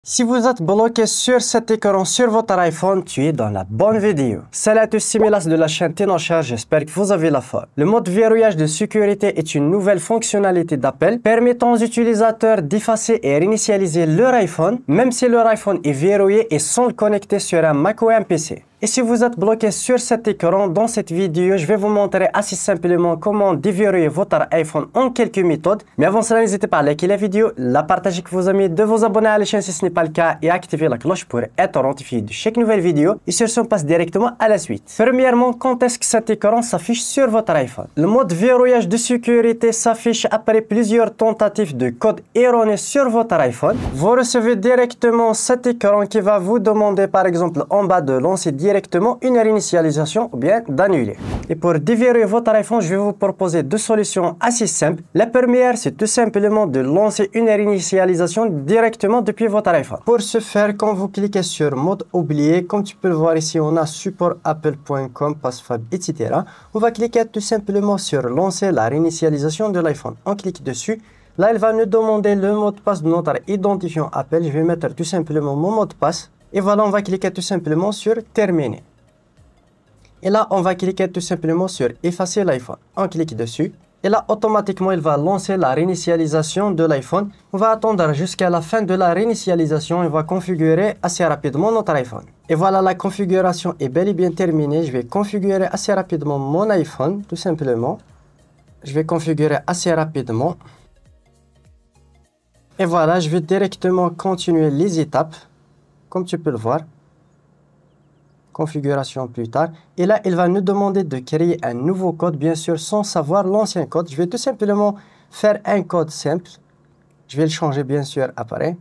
Si vous êtes bloqué sur cet écran sur votre iPhone, tu es dans la bonne vidéo. Salut à tous, c'est Milas de la chaîne Ténorchar, j'espère que vous avez la forme. Le mode verrouillage de sécurité est une nouvelle fonctionnalité d'Apple permettant aux utilisateurs d'effacer et réinitialiser leur iPhone, même si leur iPhone est verrouillé et sans le connecter sur un Mac ou un PC. Et si vous êtes bloqué sur cet écran, dans cette vidéo, je vais vous montrer assez simplement comment déverrouiller votre iPhone en quelques méthodes. Mais avant cela, n'hésitez pas à liker la vidéo, la partager avec vos amis, de vous abonner à la chaîne si ce n'est pas le cas et activer la cloche pour être notifié de chaque nouvelle vidéo. Et sur ce, on passe directement à la suite. Premièrement, quand est-ce que cet écran s'affiche sur votre iPhone? Le mode verrouillage de sécurité s'affiche après plusieurs tentatives de code erroné sur votre iPhone. Vous recevez directement cet écran qui va vous demander par exemple en bas de lancer directement une réinitialisation ou bien d'annuler. Et pour déverrouiller votre iPhone, je vais vous proposer deux solutions assez simples. La première, c'est tout simplement de lancer une réinitialisation directement depuis votre iPhone. Pour ce faire, quand vous cliquez sur mode oublié, comme tu peux le voir ici, on a supportapple.com, passfab, etc. On va cliquer tout simplement sur lancer la réinitialisation de l'iPhone. On clique dessus. Là, il va nous demander le mot de passe de notre identifiant Apple. Je vais mettre tout simplement mon mot de passe. Et voilà, on va cliquer tout simplement sur terminer. Et là, on va cliquer tout simplement sur effacer l'iPhone. On clique dessus. Et là, automatiquement, il va lancer la réinitialisation de l'iPhone. On va attendre jusqu'à la fin de la réinitialisation. Il va configurer assez rapidement notre iPhone. Et voilà, la configuration est bel et bien terminée. Je vais configurer assez rapidement mon iPhone, tout simplement. Je vais configurer assez rapidement. Et voilà, je vais directement continuer les étapes. Comme tu peux le voir, configuration plus tard. Et là, il va nous demander de créer un nouveau code, bien sûr, sans savoir l'ancien code. Je vais tout simplement faire un code simple. Je vais le changer, bien sûr, après.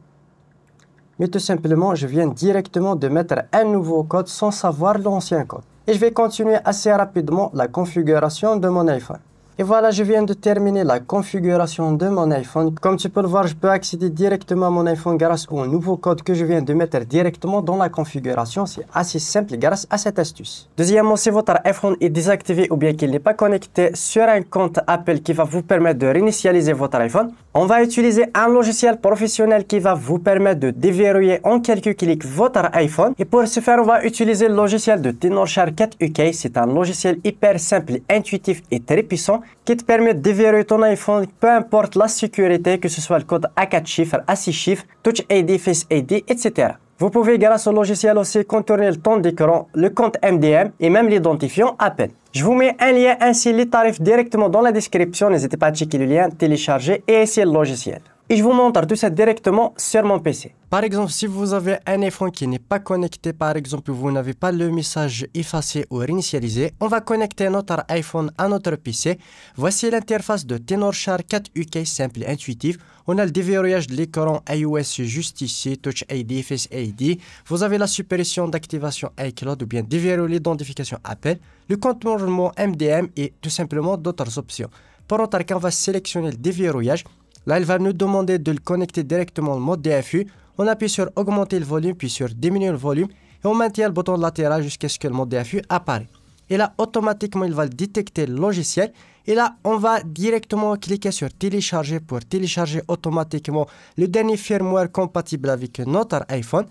Mais tout simplement, je viens directement de mettre un nouveau code sans savoir l'ancien code. Et je vais continuer assez rapidement la configuration de mon iPhone. Et voilà, je viens de terminer la configuration de mon iPhone. Comme tu peux le voir, je peux accéder directement à mon iPhone grâce au nouveau code que je viens de mettre directement dans la configuration. C'est assez simple grâce à cette astuce. Deuxièmement, si votre iPhone est désactivé ou bien qu'il n'est pas connecté sur un compte Apple qui va vous permettre de réinitialiser votre iPhone, on va utiliser un logiciel professionnel qui va vous permettre de déverrouiller en quelques clics votre iPhone. Et pour ce faire, on va utiliser le logiciel de Ténorchar 4 UK. C'est un logiciel hyper simple, intuitif et très puissant qui te permet de déverrouiller ton iPhone, peu importe la sécurité, que ce soit le code à 4 chiffres, à 6 chiffres, Touch ID, Face ID, etc. Vous pouvez grâce au logiciel aussi contourner le temps d'écran, le compte MDM et même l'identifiant Apple. Je vous mets un lien ainsi les tarifs directement dans la description. N'hésitez pas à checker le lien, télécharger et essayer le logiciel. Et je vous montre tout ça directement sur mon PC. Par exemple, si vous avez un iPhone qui n'est pas connecté, par exemple, vous n'avez pas le message effacé ou réinitialisé, on va connecter notre iPhone à notre PC. Voici l'interface de Ténorchar 4 UK simple et intuitive. On a le déverrouillage de l'écran iOS juste ici, Touch ID, Face ID. Vous avez la suppression d'activation iCloud ou bien déverrouiller l'identification Apple, le contournement MDM et tout simplement d'autres options. Pour notre cas, on va sélectionner le déverrouillage. Là, il va nous demander de le connecter directement au mode DFU. On appuie sur augmenter le volume, puis sur diminuer le volume. Et on maintient le bouton latéral jusqu'à ce que le mode DFU apparaît. Et là, automatiquement, il va détecter le logiciel. Et là, on va directement cliquer sur télécharger pour télécharger automatiquement le dernier firmware compatible avec notre iPhone.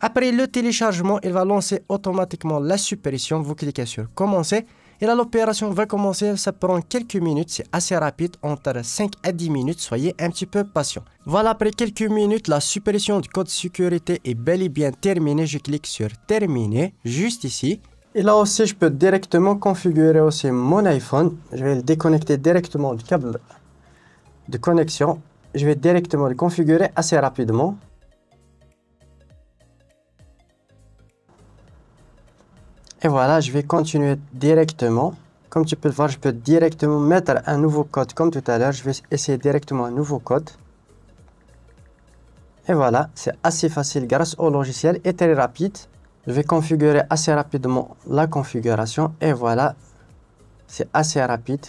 Après le téléchargement, il va lancer automatiquement la suppression. Vous cliquez sur commencer. Et là, l'opération va commencer, ça prend quelques minutes, c'est assez rapide, entre 5 à 10 minutes, soyez un petit peu patient. Voilà, après quelques minutes, la suppression du code sécurité est bel et bien terminée. Je clique sur terminer, juste ici. Et là aussi, je peux directement configurer aussi mon iPhone. Je vais le déconnecter directement du câble de connexion. Je vais directement le configurer assez rapidement. Et voilà, je vais continuer directement. Comme tu peux le voir, je peux directement mettre un nouveau code comme tout à l'heure. Je vais essayer directement un nouveau code. Et voilà, c'est assez facile grâce au logiciel et très rapide. Je vais configurer assez rapidement la configuration. Et voilà, c'est assez rapide.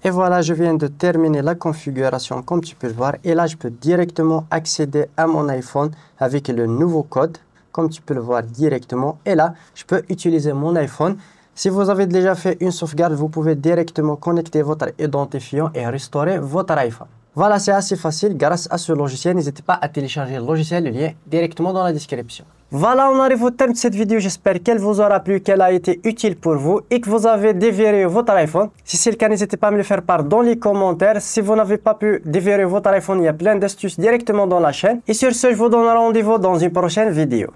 Et voilà, je viens de terminer la configuration comme tu peux le voir. Et là, je peux directement accéder à mon iPhone avec le nouveau code. Comme tu peux le voir directement. Et là, je peux utiliser mon iPhone. Si vous avez déjà fait une sauvegarde, vous pouvez directement connecter votre identifiant et restaurer votre iPhone. Voilà, c'est assez facile grâce à ce logiciel. N'hésitez pas à télécharger le logiciel, le lien directement dans la description. Voilà, on arrive au terme de cette vidéo. J'espère qu'elle vous aura plu, qu'elle a été utile pour vous et que vous avez déverrouillé votre iPhone. Si c'est le cas, n'hésitez pas à me le faire part dans les commentaires. Si vous n'avez pas pu déverrouiller votre iPhone, il y a plein d'astuces directement dans la chaîne. Et sur ce, je vous donne rendez-vous dans une prochaine vidéo.